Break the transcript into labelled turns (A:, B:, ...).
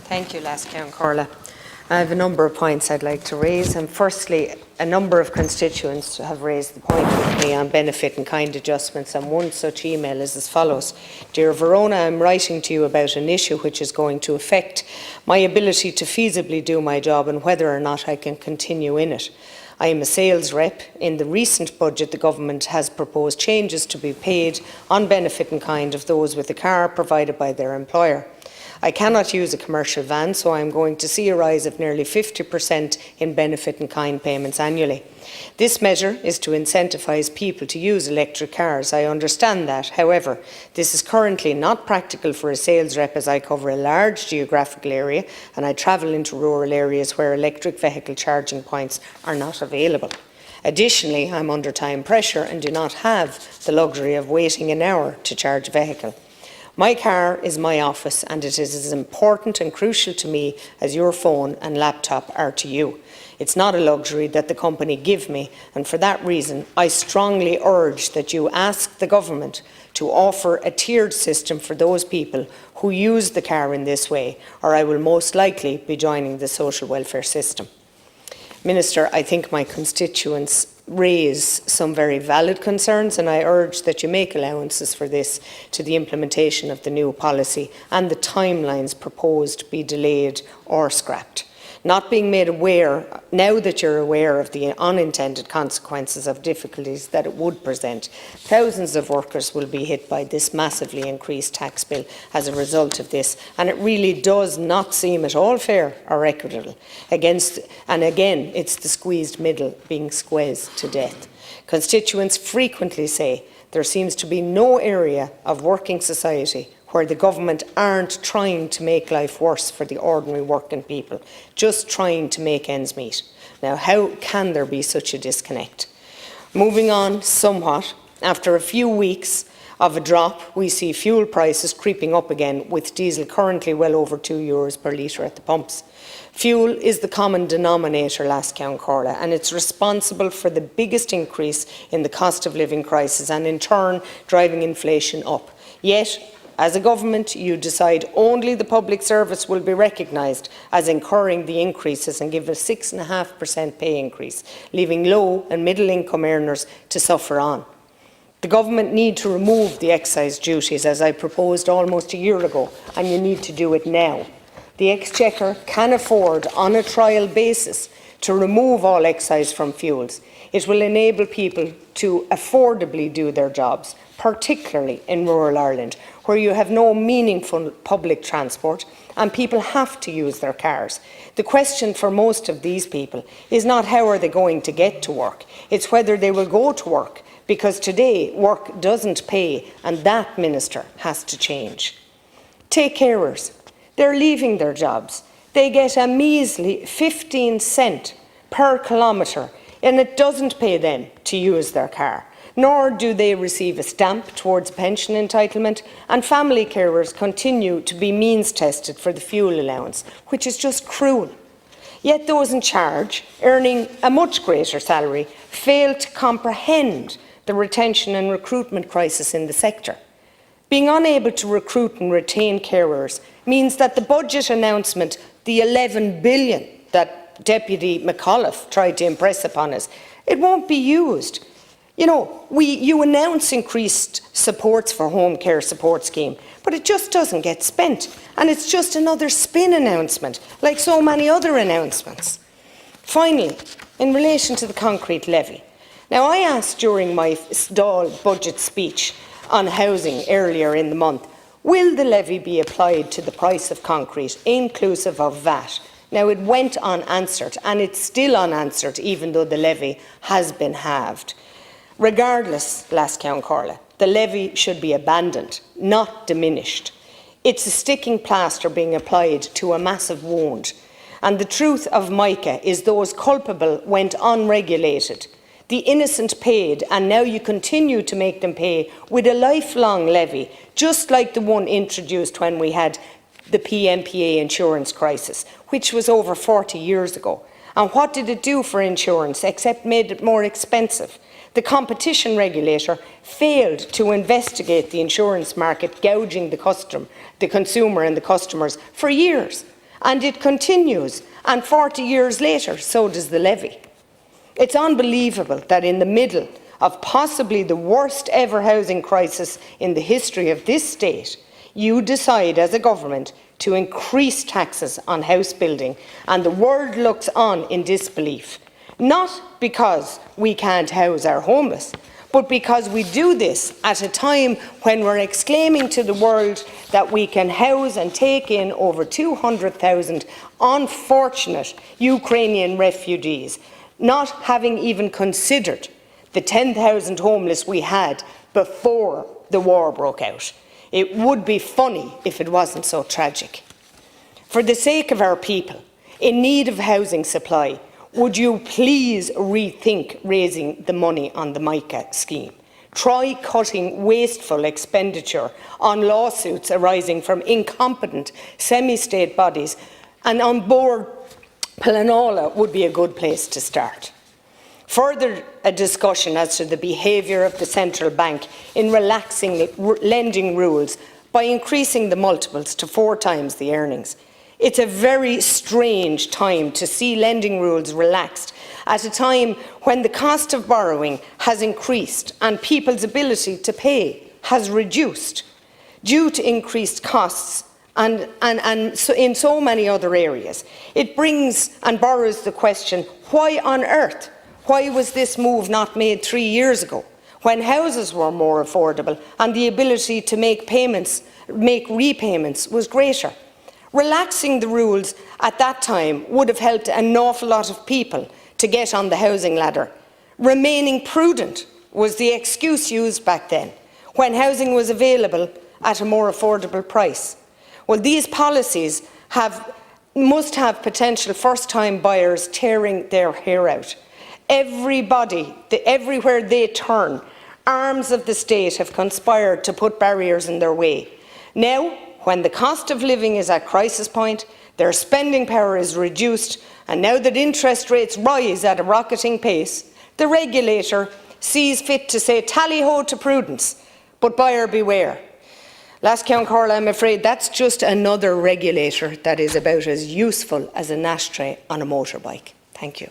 A: Thank you, Lascian Corla. I have a number of points I'd like to raise, and firstly, a number of constituents have raised the point with me on benefit and kind adjustments, and one such email is as follows. Dear Verona, I'm writing to you about an issue which is going to affect my ability to feasibly do my job and whether or not I can continue in it. I am a sales rep. In the recent budget, the government has proposed changes to be paid on benefit in kind of those with a car provided by their employer. I cannot use a commercial van, so I am going to see a rise of nearly 50% in benefit in kind payments annually. This measure is to incentivise people to use electric cars. I understand that. However, this is currently not practical for a sales rep, as I cover a large geographical area and I travel into rural areas where electric vehicle charging points are not available. Additionally, I am under time pressure and do not have the luxury of waiting an hour to charge a vehicle. My car is my office, and it is as important and crucial to me as your phone and laptop are to you. It's not a luxury that the company give me, and for that reason, I strongly urge that you ask the government to offer a tiered system for those people who use the car in this way, or I will most likely be joining the social welfare system. Minister, I think my constituents raise some very valid concerns, and I urge that you make allowances for this to the implementation of the new policy and the timelines proposed be delayed or scrapped. Not being made aware, now that you're aware of the unintended consequences of difficulties that it would present, thousands of workers will be hit by this massively increased tax bill as a result of this, and it really does not seem at all fair or equitable. And again, it's the squeezed middle being squeezed to death. Constituents frequently say there seems to be no area of working society where the government aren't trying to make life worse for the ordinary working people, just trying to make ends meet. Now, how can there be such a disconnect? Moving on somewhat, after a few weeks of a drop, we see fuel prices creeping up again, with diesel currently well over €2 per litre at the pumps. Fuel is the common denominator, Lascian Corla, and it's responsible for the biggest increase in the cost of living crisis and in turn driving inflation up. Yet, as a government, you decide only the public service will be recognised as incurring the increases and give a 6.5% pay increase, leaving low and middle income earners to suffer on. The government need to remove the excise duties, as I proposed almost a year ago, and you need to do it now. The Exchequer can afford, on a trial basis, to remove all excise from fuels. It will enable people to affordably do their jobs, particularly in rural Ireland, where you have no meaningful public transport and people have to use their cars. The question for most of these people is not how are they going to get to work, it's whether they will go to work, because today work doesn't pay, and that, Minister, has to change. Take carers. They're leaving their jobs. They get a measly 15 cents per kilometre, and it doesn't pay them to use their car. Nor do they receive a stamp towards pension entitlement, and family carers continue to be means tested for the fuel allowance, which is just cruel. Yet those in charge, earning a much greater salary, fail to comprehend the retention and recruitment crisis in the sector. Being unable to recruit and retain carers means that the budget announcement, the 11 billion that Deputy McAuliffe tried to impress upon us, it won't be used. You know, you announce increased supports for home care support scheme, but it just doesn't get spent. And it's just another spin announcement, like so many other announcements. Finally, in relation to the concrete levy. Now, I asked during my stall budget speech on housing earlier in the month, will the levy be applied to the price of concrete, inclusive of VAT? Now, it went unanswered, and it's still unanswered, even though the levy has been halved. Regardless, Lascian Corla, the levy should be abandoned, not diminished. It's a sticking plaster being applied to a massive wound. And the truth of Micah is those culpable went unregulated. The innocent paid, and now you continue to make them pay with a lifelong levy, just like the one introduced when we had the PMPA insurance crisis, which was over 40 years ago. And what did it do for insurance except made it more expensive? The competition regulator failed to investigate the insurance market, gouging the consumer and the customers for years. And it continues, and 40 years later, so does the levy. It's unbelievable that in the middle of possibly the worst ever housing crisis in the history of this state, you decide as a government to increase taxes on house building, and the world looks on in disbelief. Not because we can't house our homeless, but because we do this at a time when we're exclaiming to the world that we can house and take in over 200,000 unfortunate Ukrainian refugees, not having even considered the 10,000 homeless we had before the war broke out. It would be funny if it wasn't so tragic. For the sake of our people in need of housing supply, would you please rethink raising the money on the MICA scheme? Try cutting wasteful expenditure on lawsuits arising from incompetent semi-state bodies, and on board Planola would be a good place to start. Further, a discussion as to the behaviour of the central bank in relaxing lending rules by increasing the multiples to 4 times the earnings. It's a very strange time to see lending rules relaxed at a time when the cost of borrowing has increased and people's ability to pay has reduced due to increased costs and so in so many other areas. It brings and borrows the question, why on earth? Why was this move not made 3 years ago, when houses were more affordable and the ability to make repayments was greater? Relaxing the rules at that time would have helped an awful lot of people to get on the housing ladder. Remaining prudent was the excuse used back then, when housing was available at a more affordable price. Well, these policies must have potential first-time buyers tearing their hair out. Everywhere they turn, arms of the state have conspired to put barriers in their way. Now, when the cost of living is at crisis point, their spending power is reduced, and now that interest rates rise at a rocketing pace, the regulator sees fit to say tally-ho to prudence, but buyer beware. Last count, Carla, I'm afraid that's just another regulator that is about as useful as an ashtray on a motorbike. Thank you.